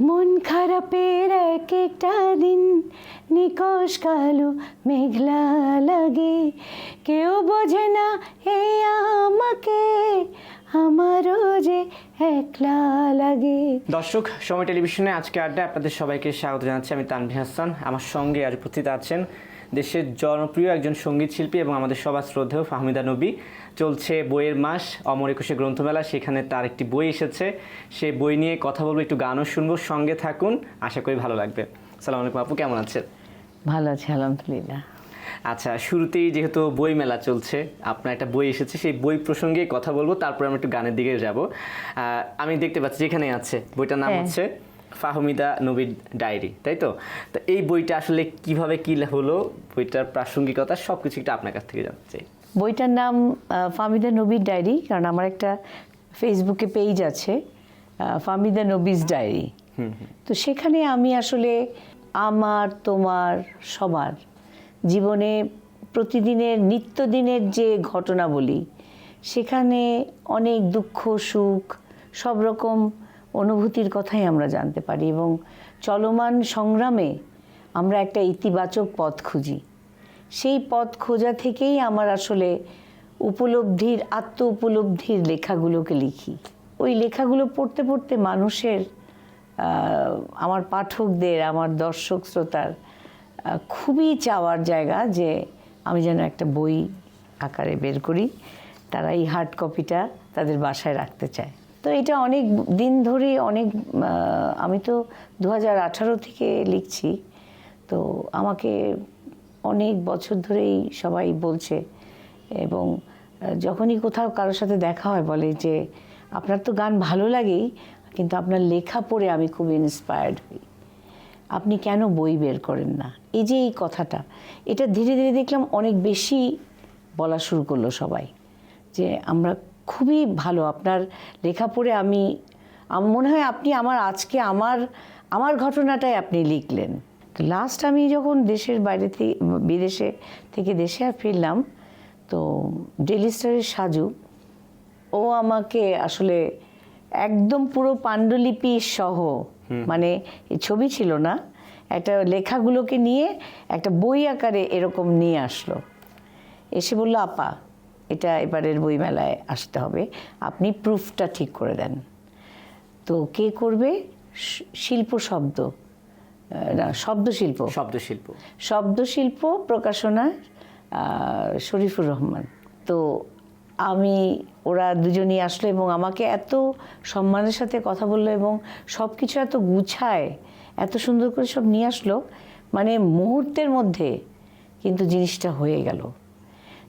মন খারাপের এক একটা দিন নিকশ কালো মেঘলা লাগে, কেউ বোঝে না এই আমাকে, আমারও যে একলা লাগে। দর্শক, সময় টেলিভিশনে আজকে আড্ডা আপনাদের সবাইকে স্বাগত জানাচ্ছি। আমি তানভীর হাসান। আমার সঙ্গে আজ উপস্থিত আছেন দেশের জনপ্রিয় একজন সঙ্গীত শিল্পী এবং আমাদের সবার শ্রদ্ধেয় ফাহমিদা নবী। চলছে বইয়ের মাস, অমর একুশে গ্রন্থমেলা, সেখানে তার একটি বই এসেছে। সেই বই নিয়ে কথা বলবো, একটু গানও শুনবো। সঙ্গে থাকুন, আশা করি ভালো লাগবে। আসসালামু আলাইকুম আপু, কেমন আছেন? ভালো আছে আলহামদুলিল্লাহ। আচ্ছা, শুরুতেই যেহেতু বই মেলা চলছে, আপনার একটা বই এসেছে, সেই বই প্রসঙ্গে কথা বলবো, তারপর আমরা একটু গানের দিকে যাব। আমি দেখতে পাচ্ছি যেখানে আছে বইটার নাম হচ্ছে ফাহমিদা নবীর ডায়েরি, তাই তো? তো এই বইটা আসলে কিভাবে কি হলো, বইটার প্রাসঙ্গিকতা সবকিছু একটু আপনার কাছ থেকে জানতে চাই। বইটার নাম ফাহমিদা নবীর ডায়েরি, কারণ আমার একটা ফেসবুকে পেজ আছে ফাহমিদা নবীজ ডায়েরি। তো সেখানে আমি আসলে আমার, তোমার, সবার জীবনে প্রতিদিনের নিত্যদিনের যে ঘটনা বলি, সেখানে অনেক দুঃখ সুখ সব রকম অনুভূতির কথাই আমরা জানতে পারি, এবং চলমান সংগ্রামে আমরা একটা ইতিবাচক পথ খুঁজি। সেই পথ খোঁজা থেকেই আমার আসলে উপলব্ধির, আত্ম উপলব্ধির লেখাগুলোকে লিখি। ওই লেখাগুলো পড়তে পড়তে মানুষের, আমার পাঠকদের, আমার দর্শক শ্রোতার খুবই চাওয়ার জায়গা যে আমি যেন একটা বই আকারে বের করি। তারা এই হার্ড কপিটা তাদের বাসায় রাখতে চায়। তো এটা অনেক দিন ধরে, আমি তো 2018 থেকে লিখছি। তো আমাকে অনেক বছর ধরেই সবাই বলছে, এবং যখনই কোথাও কারোর সাথে দেখা হয় বলে যে আপনার তো গান ভালো লাগেই, কিন্তু আপনার লেখা পড়ে আমি খুব ইন্সপায়ার্ড হই, আপনি কেন বই বের করেন না? এই যে এই কথাটা, এটা ধীরে ধীরে দেখলাম অনেক বেশি বলা শুরু করলো সবাই, যে আমরা খুবই ভালো, আপনার লেখা পড়ে আমি মনে হয় আপনি আজকে আমার ঘটনাটাই আপনি লিখলেন। তো লাস্ট আমি যখন দেশের বাইরে থেকে, বিদেশে থেকে দেশে ফিরলাম, তো ডেইলি স্টারের সাজু, ও আমাকে আসলে একদম পুরো পাণ্ডুলিপি সহ, মানে ছবি ছিল না, একটা লেখাগুলোকে নিয়ে একটা বই আকারে এরকম নিয়ে আসলো। এসে বলল, আপা এটা এবারের বইমেলায় আসতে হবে, আপনি প্রুফটা ঠিক করে দেন। তো কে করবে? শব্দশিল্প প্রকাশনা, শরীফুর রহমান। তো ওরা দুজনই আসলো এবং আমাকে এত সম্মানের সাথে কথা বললো, এবং সব কিছু এত গুছায়, এত সুন্দর করে সব নিয়ে আসলো, মানে মুহূর্তের মধ্যে কিন্তু জিনিসটা হয়ে গেল।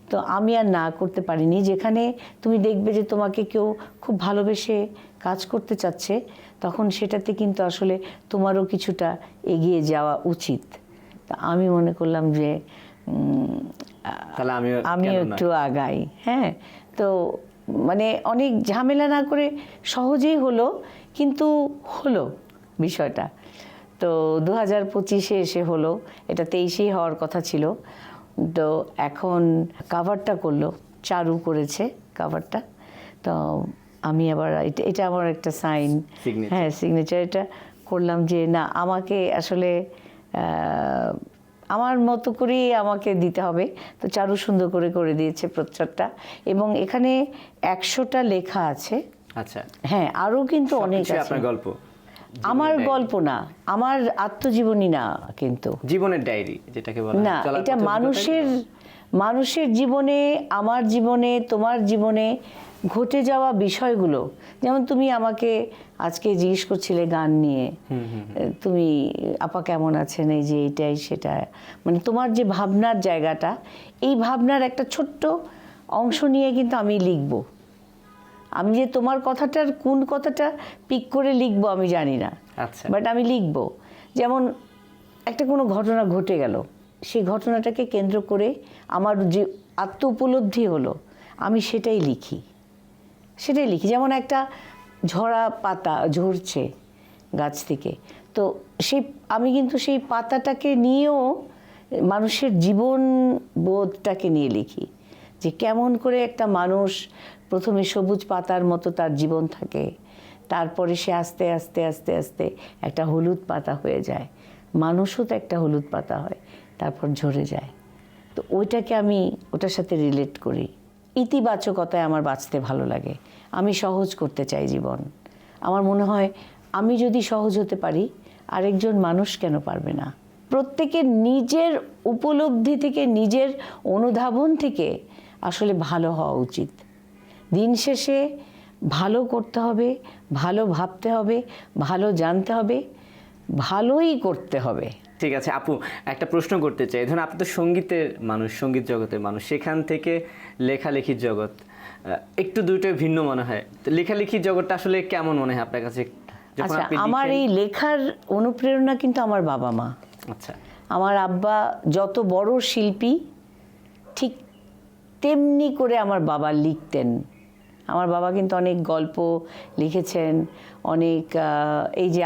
তো আমি আর না করতে পারিনি। যেখানে তুমি দেখবে যে তোমাকে কেউ খুব ভালোবেসে কাজ করতে চাচ্ছে, তখন সেটাতে কিন্তু আসলে তোমারও কিছুটা এগিয়ে যাওয়া উচিত। তা আমি মনে করলাম যে আমিও একটু আগাই। হ্যাঁ, তো মানে অনেক ঝামেলা না করে সহজেই হলো, কিন্তু হলো বিষয়টা। তো 2025-এ এসে হলো, এটা 23-এই হওয়ার কথা ছিল। তো এখন কাভারটা করলো, চারু করেছে কাভারটা। তো আমি আবার এটা আমার একটা সাইন, হ্যাঁ সিগনেচার, এটা করলাম যে না, আমাকে আসলে আমার মতো করেই আমাকে দিতে হবে। তো চারু সুন্দর করে করে দিয়েছে প্রচ্ছদটা, এবং এখানে 100টা লেখা আছে। আচ্ছা, হ্যাঁ, আরও কিন্তু অনেক আছে। আপনার গল্প? আমার গল্প না, আমার আত্মজীবনী না, কিন্তু জীবনের ডায়েরি যেটাকে বলা না, এটা মানুষের জীবনে, আমার জীবনে, তোমার জীবনে ঘটে যাওয়া বিষয়গুলো। যেমন তুমি আমাকে আজকে জিজ্ঞেস করছিলে গান নিয়ে, তুমি আপা কেমন আছেন, এই যে এইটাই সেটা, মানে তোমার যে ভাবনার জায়গাটা, এই ভাবনার একটা ছোট্ট অংশ নিয়ে কিন্তু আমি লিখব। আমি যে তোমার কথাটার কোন কথাটা পিক করে লিখবো আমি জানি না, বাট আমি লিখব। যেমন একটা কোনো ঘটনা ঘটে গেল, সেই ঘটনাটাকে কেন্দ্র করে আমার যে আত্ম উপলব্ধি হলো, আমি সেটাই লিখি। যেমন একটা ঝরা পাতা ঝরছে গাছ থেকে, তো আমি কিন্তু সেই পাতাটাকে নিয়েও মানুষের জীবন বোধটাকে নিয়ে লিখি, যে কেমন করে একটা মানুষ প্রথমে সবুজ পাতার মতো তার জীবন থাকে, তারপরে সে আস্তে আস্তে আস্তে আস্তে একটা হলুদ পাতা হয়ে যায়। মানুষও তো একটা হলুদ পাতা হয়, তারপর ঝরে যায়। তো ওইটাকে আমি ওটার সাথে রিলেট করি। ইতিবাচকতায় আমার বাঁচতে ভালো লাগে। আমি সহজ করতে চাই জীবন। আমার মনে হয় আমি যদি সহজ হতে পারি, আরেকজন মানুষ কেন পারবে না? প্রত্যেকের নিজের উপলব্ধি থেকে, নিজের অনুধাবন থেকে আসলে ভালো হওয়া উচিত। দিন শেষে ভালো করতে হবে, ভালো ভাবতে হবে, ভালো জানতে হবে, ভালোই করতে হবে। ঠিক আছে আপু, একটা প্রশ্ন করতে চাই। ধরুন আপনি তো সঙ্গীতের মানুষ, সঙ্গীত জগতের মানুষ, সেখান থেকে লেখালেখির জগৎ একটু দুটোই ভিন্ন মনে হয়। তো লেখালেখির জগৎটা আসলে কেমন মনে হয় আপনার কাছে যখন আচ্ছা, আপনি আমার লিখেন? এই লেখার অনুপ্রেরণা কিন্তু আমার বাবা মা। আচ্ছা, আমার আব্বা যত বড় শিল্পী, ঠিক তেমনি করে আমার বাবা লিখতেন। আমার বাবা কিন্তু অনেক গল্প লিখেছেন, অনেক এই যে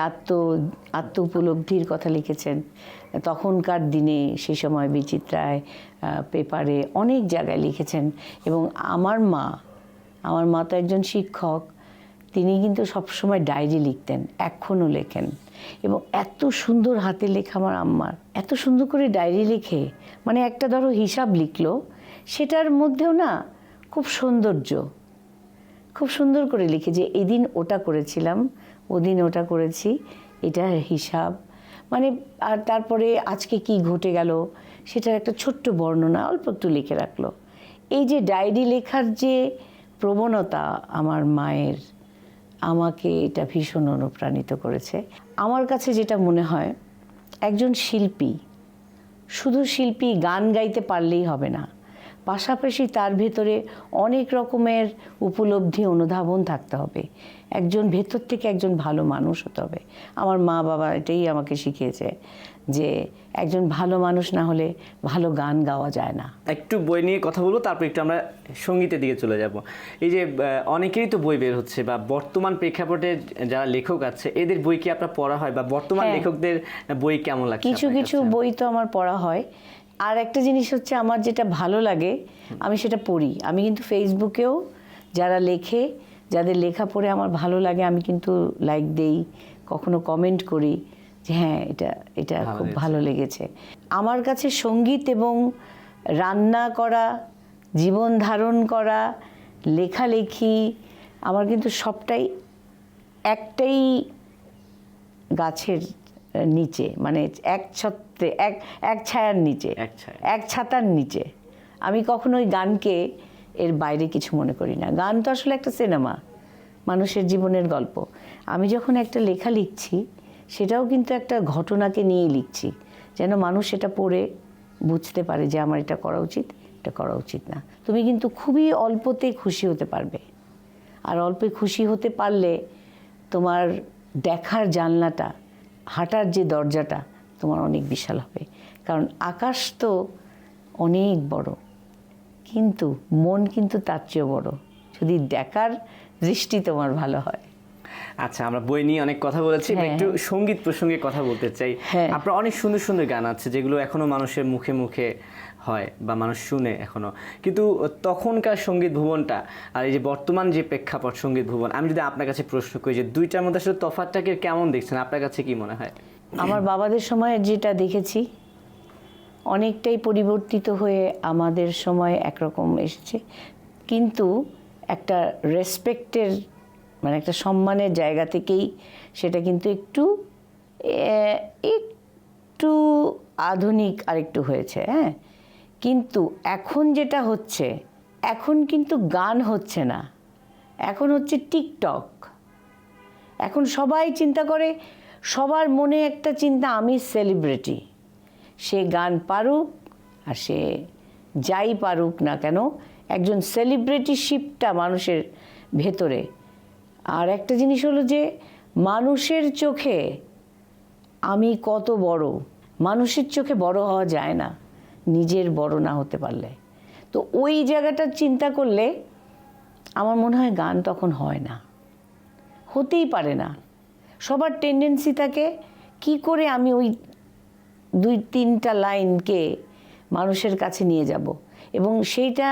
আত্ম উপলব্ধির কথা লিখেছেন। তখনকার দিনে সেই সময় বিচিত্রায়, পেপারে অনেক জায়গায় লিখেছেন। এবং আমার মা তো একজন শিক্ষক, তিনি কিন্তু সবসময় ডায়েরি লিখতেন, এখনও লেখেন। এবং এত সুন্দর হাতে লেখা আমার আম্মার, এত সুন্দর করে ডায়েরি লিখে, মানে একটা ধরো হিসাব লিখলো, সেটার মধ্যেও না খুব সৌন্দর্য, খুব সুন্দর করে লিখে যে এদিন ওটা করেছিলাম, ওদিন ওটা করেছি, এটা হিসাব, মানে আর তারপরে আজকে কি ঘটে গেল সেটার একটা ছোট্ট বর্ণনা অল্প একটু লিখে রাখলো। এই যে ডায়েরি লেখার যে প্রবণতা আমার মায়ের, আমাকে এটা ভীষণ অনুপ্রাণিত করেছে। আমার কাছে যেটা মনে হয়, একজন শিল্পী, শুধু শিল্পী গান গাইতে পারলেই হবে না, পাশাপাশি তার ভেতরে অনেক রকমের উপলব্ধি, অনুধাবন থাকতে হবে। একজন ভেতর থেকে একজন ভালো মানুষ হতে হবে। আমার মা বাবা এটাই আমাকে শিখিয়েছে যে একজন ভালো মানুষ না হলে ভালো গান গাওয়া যায় না। একটু বই নিয়ে কথা বলবো, তারপর একটু আমরা সঙ্গীতের দিকে চলে যাব। এই যে অনেকেরই তো বই বের হচ্ছে, বা বর্তমান প্রেক্ষাপটে যারা লেখক আছে এদের বই কি আপনার পড়া হয়, বা বর্তমান হ্যাঁ। লেখকদের বই কেমন লাগছে কিছু আপনার কিছু কাছে? বই তো আমার পড়া হয়। আর একটা জিনিস হচ্ছে, আমার যেটা ভালো লাগে আমি সেটা পড়ি। আমি কিন্তু ফেসবুকেও যারা লেখে, যাদের লেখা পড়ে আমার ভালো লাগে, আমি কিন্তু লাইক দেই, কখনো কমেন্ট করি যে হ্যাঁ এটা খুব ভালো লেগেছে। আমার কাছে সঙ্গীত এবং রান্না করা, জীবন ধারণ করা, লেখালেখি, আমার কিন্তু সবটাই একটাই গাছের নিচে, মানে এক ছত্রে, এক ছায়ার নিচে, এক ছাতার নিচে। আমি কখনো ওই গানকে এর বাইরে কিছু মনে করি না। গান তো আসলে একটা সিনেমা, মানুষের জীবনের গল্প। আমি যখন একটা লেখা লিখছি, সেটাও কিন্তু একটা ঘটনাকে নিয়ে লিখছি, যেন মানুষ এটা পড়ে বুঝতে পারে যে আমার এটা করা উচিত, এটা করা উচিত না। তুমি কিন্তু খুবই অল্পতে খুশি হতে পারবে, আর অল্পে খুশি হতে পারলে তোমার দেখার জানলাটা, হাঁটার যে দরজাটা তোমার অনেক বিশাল হবে। কারণ আকাশ তো অনেক বড়, কিন্তু মন কিন্তু তার চেয়েও বড়, যদি দেখার দৃষ্টি তোমার ভালো হয়। আচ্ছা, আমরা বই নিয়ে অনেক কথা বলেছি, একটু সঙ্গীত প্রসঙ্গে কথা বলতে চাই। আপনার অনেক সুন্দর সুন্দর গান আছে যেগুলো এখনো মানুষের মুখে মুখে হয় বা মানুষ শুনে এখনো, কিন্তু তখনকার সঙ্গীত ভুবনটা আর এই যে বর্তমান যে প্রেক্ষাপট সঙ্গীত ভুবন, আমি যদি আপনার কাছে প্রশ্ন করি যে দুইটার মধ্যে আসলে তফাৎটাকে কেমন দেখছেন, আপনার কাছে কি মনে হয়? আমার বাবাদের সময় যেটা দেখেছি অনেকটাই পরিবর্তিত হয়ে আমাদের সময় একরকম এসেছে, কিন্তু একটা রেসপেক্টের, মানে একটা সম্মানের জায়গা থেকেই সেটা কিন্তু একটু একটু আধুনিক আরেকটু হয়েছে। হ্যাঁ, কিন্তু এখন যেটা হচ্ছে, এখন কিন্তু গান হচ্ছে না, এখন হচ্ছে টিকটক। এখন সবাই চিন্তা করে, সবার মনে একটা চিন্তা, আমি সেলিব্রিটি। সে গান পারুক আর সে যাই পারুক না কেন, একজন সেলিব্রিটিশিপটা মানুষের ভেতরে। আর একটা জিনিস হলো যে মানুষের চোখে আমি কত বড়, মানুষের চোখে বড় হওয়া যায় না নিজের বড় না হতে পারলে। তো ওই জায়গাটা চিন্তা করলে আমার মনে হয় গান তখন হয় না, হতেই পারে না। সবার টেন্ডেন্সি থাকে কি করে আমি ওই 2-3টা লাইনকে মানুষের কাছে নিয়ে যাব, এবং সেইটা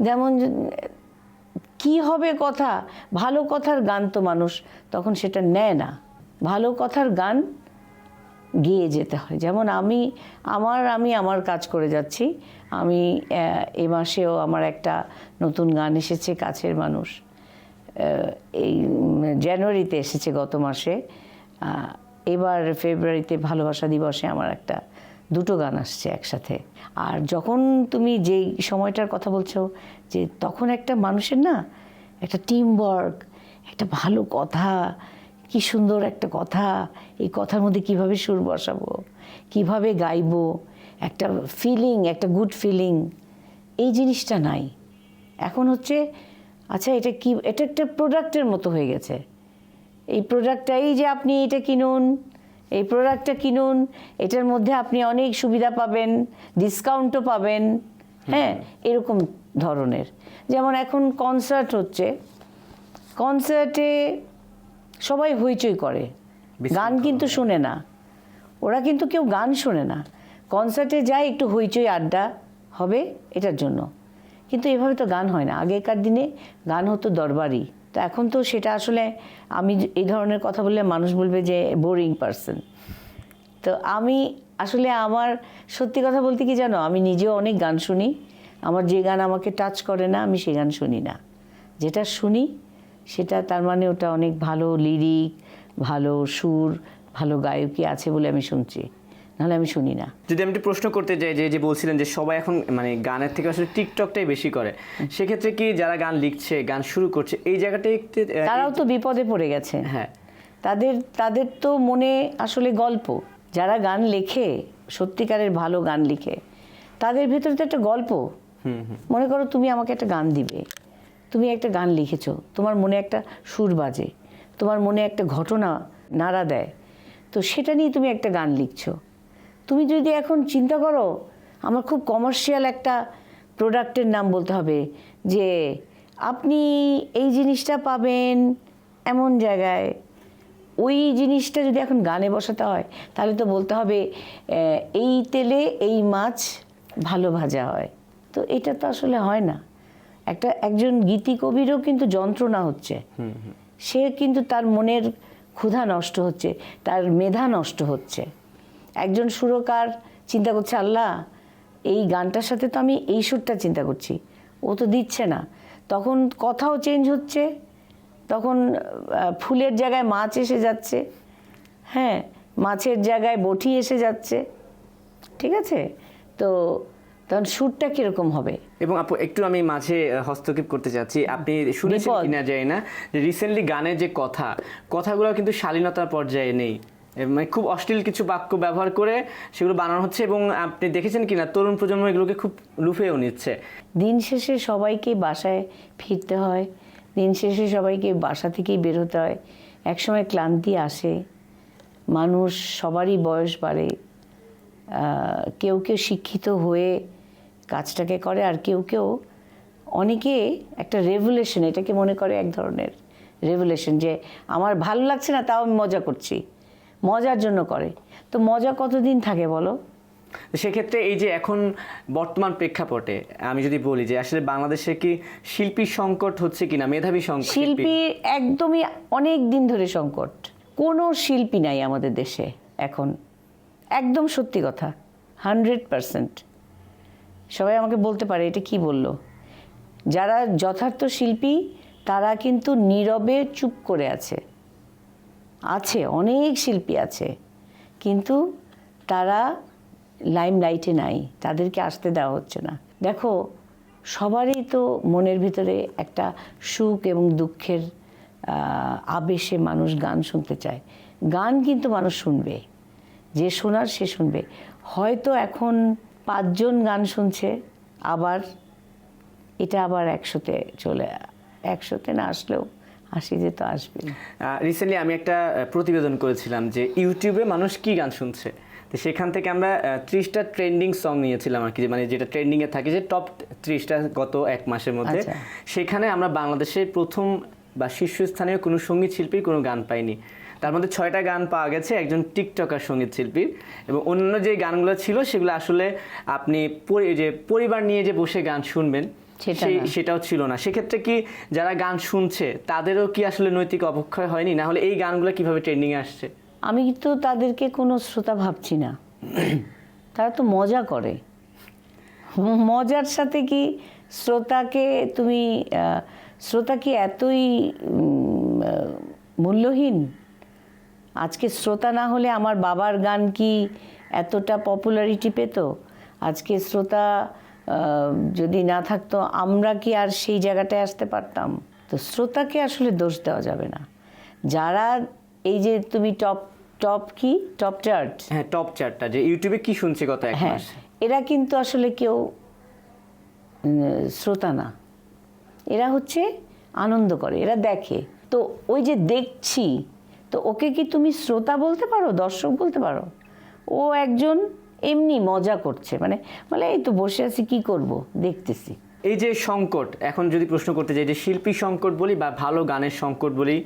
যেমন কি হবে কথা, ভালো কথার গান তো মানুষ তখন সেটা নেয় না। ভালো কথার গান গেয়ে যেতে হয়। যেমন আমি আমার কাজ করে যাচ্ছি। আমি এ মাসেও আমার একটা নতুন গান এসেছে, কাছের মানুষ। এই জানুয়ারিতে এসেছে, গত মাসে। এবার ফেব্রুয়ারিতে ভালোবাসা দিবসে আমার একটা দুটো গান আসছে একসাথে। আর যখন তুমি যেই সময়টার কথা বলছো, যে তখন একটা মানুষের না একটা টিম ওয়ার্ক, একটা ভালো কথা, কি সুন্দর একটা কথা, এই কথার মধ্যে কিভাবে সুর বসাবো, কিভাবে গাইবো, একটা ফিলিং, একটা গুড ফিলিং, এই জিনিসটা নাই এখন। হচ্ছে আচ্ছা এটা কি, এটা একটা প্রোডাক্টের মতো হয়ে গেছে। এই প্রোডাক্টটাই যে আপনি এটা কিনুন, এই প্রোডাক্টটা কিনুন, এটার মধ্যে আপনি অনেক সুবিধা পাবেন, ডিসকাউন্টও পাবেন, হ্যাঁ, এরকম ধরনের। যেমন এখন কনসার্ট হচ্ছে, কনসার্টে সবাই হইচই করে, গান কিন্তু শোনে না। ওরা কিন্তু কেউ গান শোনে না, কনসার্টে যায় একটু হইচই আড্ডা হবে এটার জন্য। কিন্তু এভাবে তো গান হয় না। আগেকার দিনে গান হতো দরবারি। তো এখন তো সেটা আসলে, আমি এই ধরনের কথা বললে মানুষ বলবে যে বোরিং পারসন। তো আমি আসলে, আমার সত্যি কথা বলতে কি জানো, আমি নিজেও অনেক গান শুনি। আমার যে গান আমাকে টাচ করে না, আমি সে গান শুনি না। যেটা শুনি সেটা তার মানে ওটা অনেক ভালো লিরিক, ভালো সুর, ভালো গায়কী আছে বলে আমি শুনছি, নাহলে আমি শুনি না। যদি আমি একটু প্রশ্ন করতে যাই, যে বলছিলেন যে সবাই এখন মানে গানের থেকে আসলে টিকটকটাই বেশি করে, সেক্ষেত্রে কি যারা গান লিখছে, গান শুরু করছে, এই জায়গাটাই একটু তারাও তো বিপদে পড়ে গেছে। হ্যাঁ, তাদের তো মনে আসলে গল্প। যারা গান লেখে, সত্যিকারের ভালো গান লিখে, তাদের ভেতরে তো একটা গল্প। মনে করো তুমি আমাকে একটা গান দিবে, তুমি একটা গান লিখেছো, তোমার মনে একটা সুর বাজে, তোমার মনে একটা ঘটনা নাড়া দেয়, তো সেটা নিয়ে তুমি একটা গান লিখছো। তুমি যদি এখন চিন্তা করো, আমার খুব কমার্শিয়াল একটা প্রোডাক্টের নাম বলতে হবে, যে আপনি এই জিনিসটা পাবেন এমন জায়গায়, ওই জিনিসটা যদি এখন গানে বসাতে হয়, তাহলে তো বলতে হবে এই তেলে এই মাছ ভালো ভাজা হয়। তো এটা তো আসলে হয় না। একজন গীতি কবিরও কিন্তু যন্ত্রণা হচ্ছে, সে কিন্তু তার মনের ক্ষুধা নষ্ট হচ্ছে, তার মেধা নষ্ট হচ্ছে। একজন সুরকার চিন্তা করছে, আল্লাহ এই গানটার সাথে তো আমি এই সুরটা চিন্তা করছি, ও তো দিচ্ছে না। তখন কথাও চেঞ্জ হচ্ছে, তখন ফুলের জায়গায় মাছ এসে যাচ্ছে, হ্যাঁ, মাছের জায়গায় বটি এসে যাচ্ছে, ঠিক আছে? তো তখন সুরটা কিরকম হবে? এবং আপু একটু আমি মাঝে হস্তক্ষেপ করতে চাচ্ছি, আপনি শুনেছেন কিনা জানি না, যে রিসেন্টলি গানের যে কথাগুলো কিন্তু শালীনতার পর্যায়ে নেই, মানে খুব অশ্লীল কিছু বাক্য ব্যবহার করে সেগুলো বানানো হচ্ছে, এবং আপনি দেখেছেন কিনা তরুণ প্রজন্ম এগুলোকে খুব লুফেও নিচ্ছে। দিন শেষে সবাইকে বাসায় ফিরতে হয়, দিন শেষে সবাইকে বাসা থেকেই বের হতে হয়। একসময় ক্লান্তি আসে, মানুষ সবারই বয়স বাড়ে, কেউ কেউ শিক্ষিত হয়ে কাজটাকে করে, আর কেউ অনেকে একটা রেভুলেশন, এটাকে মনে করে এক ধরনের রেভুলেশন, যে আমার ভালো লাগছে না তাও আমি মজা করছি, মজার জন্য করে। তো মজা কতদিন থাকে বলো? সেক্ষেত্রে এই যে এখন বর্তমান প্রেক্ষাপটে আমি যদি বলি যে আসলে বাংলাদেশে কি শিল্পীর সংকট হচ্ছে কিনা, মেধাবী সংকট? শিল্পী একদমই অনেক দিন ধরে সংকট, কোনো শিল্পী নাই আমাদের দেশে এখন, একদম সত্যি কথা, 100%। সবাই আমাকে বলতে পারে এটা কি বললো। যারা যথার্থ শিল্পী তারা কিন্তু নীরবে চুপ করে আছে, অনেক শিল্পী আছে, কিন্তু তারা লাইমলাইটে নাই, তাদেরকে আসতে দেওয়া হচ্ছে না। দেখো, সবারই তো মনের ভিতরে একটা সুখ এবং দুঃখের আবেশে মানুষ গান শুনতে চায়। গান কিন্তু মানুষ শুনবে, যে শোনার সে শুনবে। হয়তো এখন 5 জন গান শুনছে, আবার এটা আবার 100-তে না আসলেও 80-তে তো আসবে। রিসেন্টলি আমি একটা প্রতিবেদন করেছিলাম যে ইউটিউবে মানুষ কি গান শুনছে, তো সেখান থেকে আমরা 30টা ট্রেন্ডিং সং নিয়েছিলাম আর কি, মানে যেটা ট্রেন্ডিংয়ে থাকে, যে টপ 30টা গত 1 মাসের মধ্যে। সেখানে আমরা বাংলাদেশের প্রথম বা শীর্ষস্থানীয় কোনো সঙ্গীত শিল্পীর কোনো গান পাইনি। তার মধ্যে 6টা গান পাওয়া গেছে একজন টিকটকার সঙ্গীত শিল্পীর, এবং অন্য যে গানগুলো ছিল সেগুলো আসলে আপনি যে পরিবার নিয়ে যে বসে গান শুনবেন সেটা না। সেটাও ছিল না। সেক্ষেত্রে কি যারা গান শুনছে তাদেরও কি আসলে নৈতিক অবক্ষয় হয়নি? না হলে এই গানগুলো কিভাবে ট্রেন্ডিং এ আসছে? আমি তো তাদেরকে কোনো শ্রোতা ভাবছি না। তারা তো মজা করে। মজার সাথে কি শ্রোতাকে তুমি শ্রোতা কি এতই মূল্যহীন? আজকে শ্রোতা না হলে আমার বাবার গান কি এতটা পপুলারিটি পেত? আজকে শ্রোতা যদি না থাকতো আমরা কি আর সেই জায়গাটায় আসতে পারতাম? তো শ্রোতাকে আসলে দোষ দেওয়া যাবে না। যারা এই যে তুমি টপ চার্ট, হ্যাঁ, টপ চার্টটা যে ইউটিউবে কি শুনছে গত এক হ্যাঁ, মাস, এরা কিন্তু আসলে কেউ শ্রোতা না। এরা হচ্ছে আনন্দ করে, এরা দেখে। তো ওই যে দেখছি, তো ওকে কি তুমি শ্রোতা বলতে পারো, দর্শক বলতে পারো? ও একজন এমনি মজা করছে, মানে এই তো বসে আছি, কি করব, দেখতেছি। এই যে সংকট, এখন যদি প্রশ্ন করতে চাই যে শিল্পী সংকট বলি বা ভালো গানের সংকট বলি,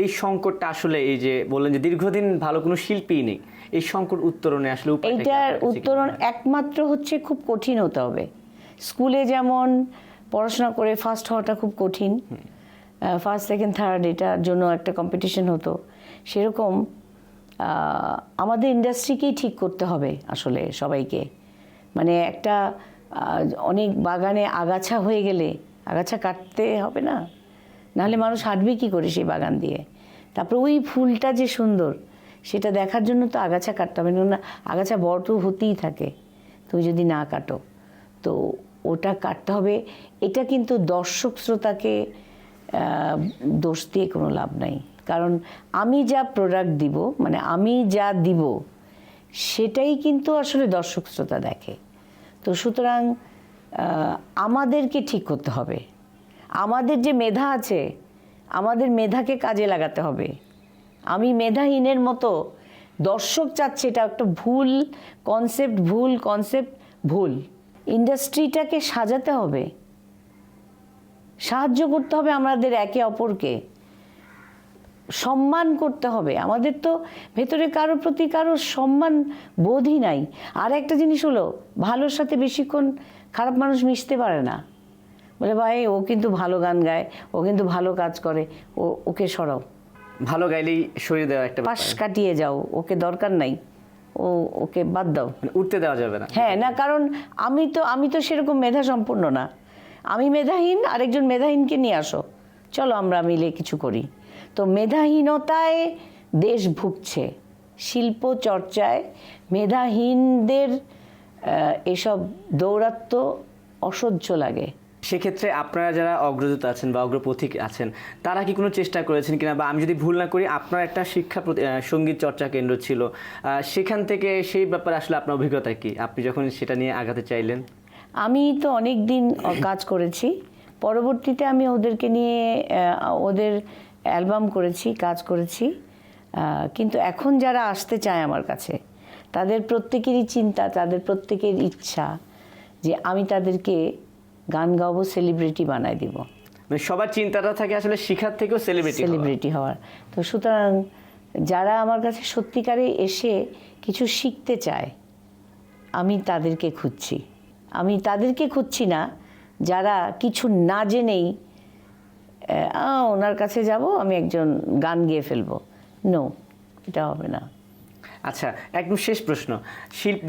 এই সংকটটা আসলে এই যে বললেন যে দীর্ঘদিন ভালো কোনো শিল্পী নেই, এই সংকট উত্তরণে আসলে উপায়টা কি এইটার আপনার কাছে কি উত্তরণ মনে হয়? একমাত্র হচ্ছে খুব কঠিন হতে হবে। স্কুলে যেমন পড়াশোনা করে ফার্স্ট হওয়াটা খুব কঠিন, ফার্স্ট সেকেন্ড থার্ড এটার জন্য একটা কম্পিটিশন হতো, সেরকম আমাদের ইন্ডাস্ট্রিকেই ঠিক করতে হবে আসলে সবাইকে। মানে একটা অনেক বাগানে আগাছা হয়ে গেলে আগাছা কাটতে হবে না, নাহলে মানুষ হাঁটবে কী করে সেই বাগান দিয়ে? তারপরে ওই ফুলটা যে সুন্দর সেটা দেখার জন্য তো আগাছা কাটতে হবে না, আগাছা বড় তো হতেই থাকে তুমি যদি না কাটো। তো ওটা কাটতে হবে। এটা কিন্তু দর্শক শ্রোতাকে দোষ দিয়ে কোনো লাভ নাই, কারণ আমি যা প্রোডাক্ট দিব, মানে আমি যা দিব সেটাই কিন্তু আসলে দর্শক শ্রোতা দেখে। তো সুতরাং আমাদেরকে ঠিক করতে হবে। আমাদের যে মেধা আছে, আমাদের মেধাকে কাজে লাগাতে হবে। আমি মেধাহীনের মতো, দর্শক চাচ্ছে, এটা একটা ভুল কনসেপ্ট, ভুল। ইন্ডাস্ট্রিটাকে সাজাতে হবে, সাহায্য করতে হবে আমাদের একে অপরকে, সম্মান করতে হবে। আমাদের তো ভেতরে কারোর প্রতি কারোর সম্মান বোধই নাই। আর একটা জিনিস হলো, ভালোর সাথে বেশিক্ষণ খারাপ মানুষ মিশতে পারে না। বলে ভাই ও কিন্তু ভালো গান গায়, ও কিন্তু ভালো কাজ করে, ওকে সরাও, ভালো গাইলেই সরিয়ে দেওয়া একটা পাশ কাটিয়ে যাও, ওকে দরকার নাই, ওকে বাদ দাও, মানে উঠতে দেওয়া যাবে না। হ্যাঁ না, কারণ আমি তো সেরকম মেধা সম্পন্ন না। আমি মেধাহীন, আরেকজন মেধাহীনকে নিয়ে আসো, চলো আমরা মিলে কিছু করি। তো মেধাহীনতায় দেশ ভুগছে, শিল্প চর্চায় মেধাহীনদের এসব দৌরাত্ম্য অসহ্য লাগে। সেক্ষেত্রে আপনারা যারা অগ্রদূত আছেন বা অগ্রপথিক আছেন, তারা কি কোনো চেষ্টা করেছেন কিনা? বা আমি যদি ভুল না করি, আপনার একটা সঙ্গীত চর্চা কেন্দ্র ছিল, সেখান থেকে সেই ব্যাপারে আসলে আপনার অভিজ্ঞতা কি, আপনি যখন সেটা নিয়ে আগাতে চাইলেন? আমি তো অনেক দিন কাজ করেছি, পরবর্তীতে আমি ওদেরকে নিয়ে ওদের অ্যালবাম করেছি, কাজ করেছি। কিন্তু এখন যারা আসতে চায় আমার কাছে, তাদের প্রত্যেকেরই চিন্তা, তাদের প্রত্যেকের ইচ্ছা যে আমি তাদেরকে গান গাওয়াবো, সেলিব্রিটি বানায় দিব। মানে সবার চিন্তাটা থাকে আসলে শিখার থেকেও সেলিব্রিটি হওয়ার। তো সুতরাং যারা আমার কাছে সত্যিকারে এসে কিছু শিখতে চায়, আমি তাদেরকে খুঁজছি না যারা কিছু না জেনেই ওনার কাছে যাব, আমি একজন গান গেয়ে ফেলবো। নো, এটা হবে না। আচ্ছা, একদম শেষ প্রশ্ন,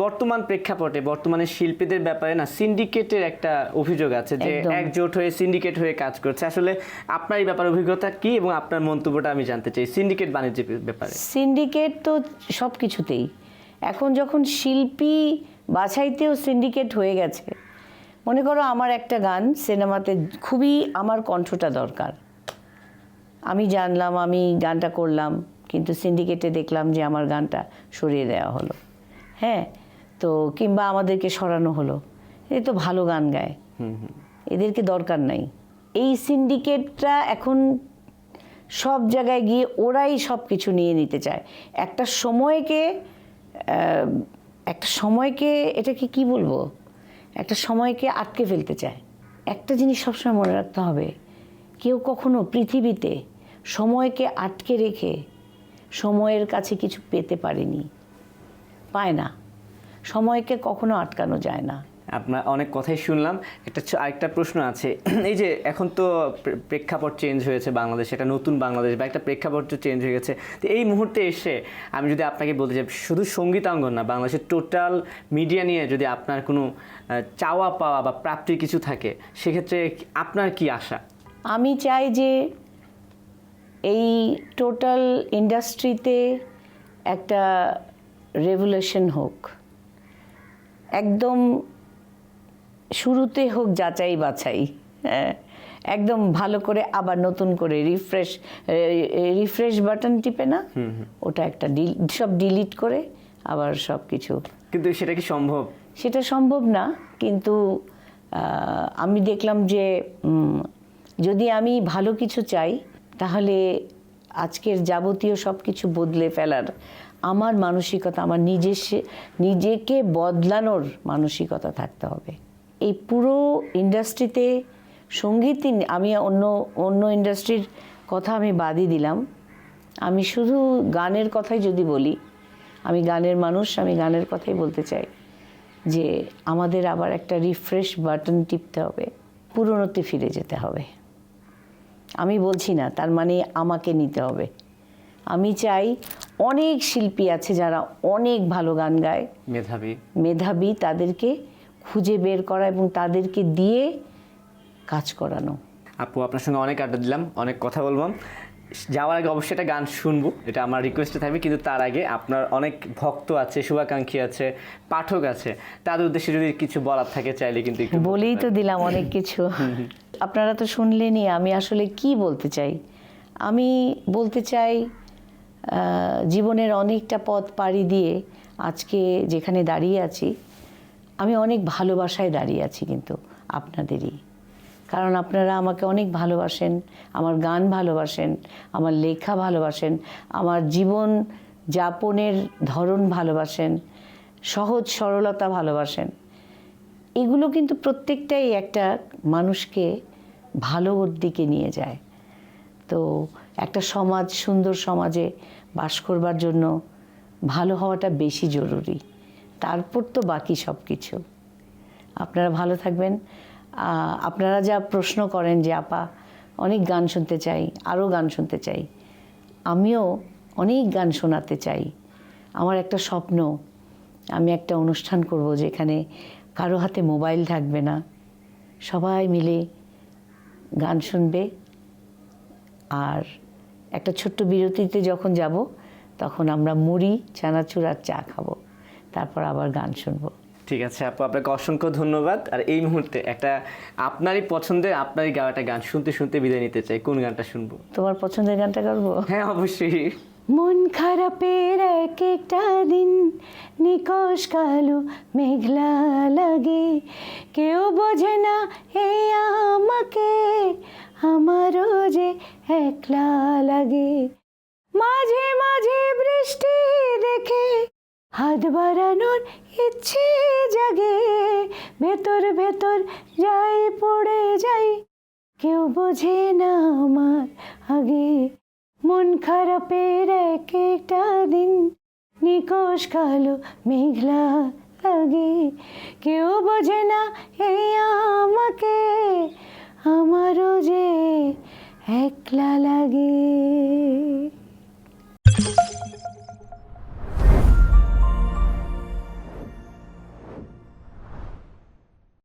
বর্তমান প্রেক্ষাপটে বর্তমানে শিল্পীদের ব্যাপারে না সিন্ডিকেটের একটা অভিযোগ আছে, যে একজোট হয়ে সিন্ডিকেট হয়ে কাজ করছে। আসলে আপনার এই ব্যাপারে অভিজ্ঞতা কি এবং আপনার মন্তব্যটা আমি জানতে চাই সিন্ডিকেট বাণিজ্যের ব্যাপারে। সিন্ডিকেট তো সব কিছুতেই, এখন যখন শিল্পী বাছাইতেও সিন্ডিকেট হয়ে গেছে। মনে করো আমার একটা গান সিনেমাতে, খুবই আমার কণ্ঠটা দরকার, আমি জানলাম, আমি গানটা করলাম, কিন্তু সিন্ডিকেটে দেখলাম যে আমার গানটা সরিয়ে দেওয়া হলো। হ্যাঁ, তো কিংবা আমাদেরকে সরানো হলো, এ তো ভালো গান গায়, এদেরকে দরকার নাই। এই সিন্ডিকেটরা এখন সব জায়গায় গিয়ে ওরাই সব কিছু নিয়ে নিতে চায়। একটা সময়কে এটাকে কি বলবো, একটা সময়কে আটকে ফেলতে চায়। একটা জিনিস সবসময় মনে রাখতে হবে, কেউ কখনো পৃথিবীতে সময়কে আটকে রেখে সময়ের কাছে কিছু পেতে পারেনি, পায় না। সময়কে কখনো আটকানো যায় না। আপনার অনেক কথাই শুনলাম। আরেকটা প্রশ্ন আছে এই যে এখন তো প্রেক্ষাপট চেঞ্জ হয়েছে বাংলাদেশ, এটা নতুন বাংলাদেশ বা একটা প্রেক্ষাপট চেঞ্জ হয়ে গেছে। তো এই মুহূর্তে এসে আমি যদি আপনাকে বলতে চাই, শুধু সঙ্গীতাঙ্গন না, বাংলাদেশের টোটাল মিডিয়া নিয়ে যদি আপনার কোনো চাওয়া পাওয়া বা প্রাপ্তির কিছু থাকে, সেক্ষেত্রে আপনার কি আশা? আমি চাই যে এই টোটাল ইন্ডাস্ট্রিতে একটা রেভলিউশন হোক, একদম শুরুতে হোক যাচাই বাছাই, হ্যাঁ, একদম ভালো করে আবার নতুন করে রিফ্রেশ বাটন টিপে না, ওটা একটা সব ডিলিট করে আবার সব কিছু। কিন্তু সেটা কি সম্ভব? সেটা সম্ভব না, কিন্তু আমি দেখলাম যে যদি আমি ভালো কিছু চাই, তাহলে আজকের যাবতীয় সব কিছু বদলে ফেলার আমার মানসিকতা, আমার নিজেকে বদলানোর মানসিকতা থাকতে হবে। এই পুরো ইন্ডাস্ট্রিতে সঙ্গীতই, আমি অন্য ইন্ডাস্ট্রির কথা আমি বাদই দিলাম, আমি শুধু গানের কথাই যদি বলি, আমি গানের মানুষ, আমি গানের কথাই বলতে চাই যে আমাদের আবার একটা রিফ্রেশ বাটন টিপতে হবে, পুরনোতে ফিরে যেতে হবে। আমি বলছি না তার মানে আমাকে নিতে হবে। আমি চাই, অনেক শিল্পী আছে যারা অনেক ভালো গান গায়, মেধাবী, তাদেরকে খুঁজে বের করা এবং তাদেরকে দিয়ে কাজ করানো। আপু, আপনার সঙ্গে অনেক আড্ডা দিলাম, অনেক কথা বললাম। যাওয়ার আগে অবশ্যই একটা গান শুনবো, এটা আমার রিকোয়েস্টে থাকবে। কিন্তু তার আগে আপনার অনেক ভক্ত আছে, শুভাকাঙ্ক্ষী আছে, পাঠক আছে, তাদের উদ্দেশ্যে যদি কিছু বলার থাকে চাইলে কিন্তু একটু বলেই তো দিলাম অনেক কিছু। আপনারা তো শুনলেনই, আমি আসলে কি বলতে চাই। আমি বলতে চাই জীবনের অনেকটা পথ পাড়ি দিয়ে আজকে যেখানে দাঁড়িয়ে আছি, আমি অনেক ভালোবাসায় দাঁড়িয়ে আছি কিন্তু আপনাদেরই, কারণ আপনারা আমাকে অনেক ভালোবাসেন, আমার গান ভালোবাসেন, আমার লেখা ভালোবাসেন, আমার জীবন যাপনের ধরন ভালোবাসেন, সহজ সরলতা ভালোবাসেন। এগুলো কিন্তু প্রত্যেকটাই একটা মানুষকে ভালোর দিকে নিয়ে যায়। তো একটা সমাজ, সুন্দর সমাজে বাস করবার জন্য ভালো হওয়াটা বেশি জরুরি, তারপর তো বাকি সব কিছু। আপনারা ভালো থাকবেন। আপনারা যা প্রশ্ন করেন যে আপা অনেক গান শুনতে চাই, আরও গান শুনতে চাই, আমিও অনেক গান শোনাতে চাই। আমার একটা স্বপ্ন, আমি একটা অনুষ্ঠান করব যেখানে কারো হাতে মোবাইল থাকবে না, সবাই মিলে গান শুনবে, আর একটা ছোট্ট বিরতিতে যখন যাব তখন আমরা মুড়ি, চানাচুর আর চা খাবো, তারপর আবার গান শুনবো। ঠিক আছে আপু, আপনাকে অসংখ্য ধন্যবাদ। আর এই মুহূর্তে একটা আপনারই পছন্দের, আপনারই গাওয়া একটা গান শুনতে শুনতে বিদায় নিতে চাই। কোন গানটা শুনবো? তোমার পছন্দের গানটা করবো? হ্যাঁ, অবশ্যই। মন খারাপের এক একটা দিন, নিকশ কালো মেঘলা লাগে, কেউ বোঝে না এই আমাকে, আমারও যে একলা লাগে। মাঝে মাঝে বৃষ্টি দেখে হাত বাড়ানোর ইচ্ছে জাগে, ভেতর ভেতর যাই পড়ে যাই, কেউ বোঝে না আমার আগে। মন খারাপের এক একটা দিন, নিকশ কালো মেঘলা লাগে, কেউ বোঝে না এই আমাকে,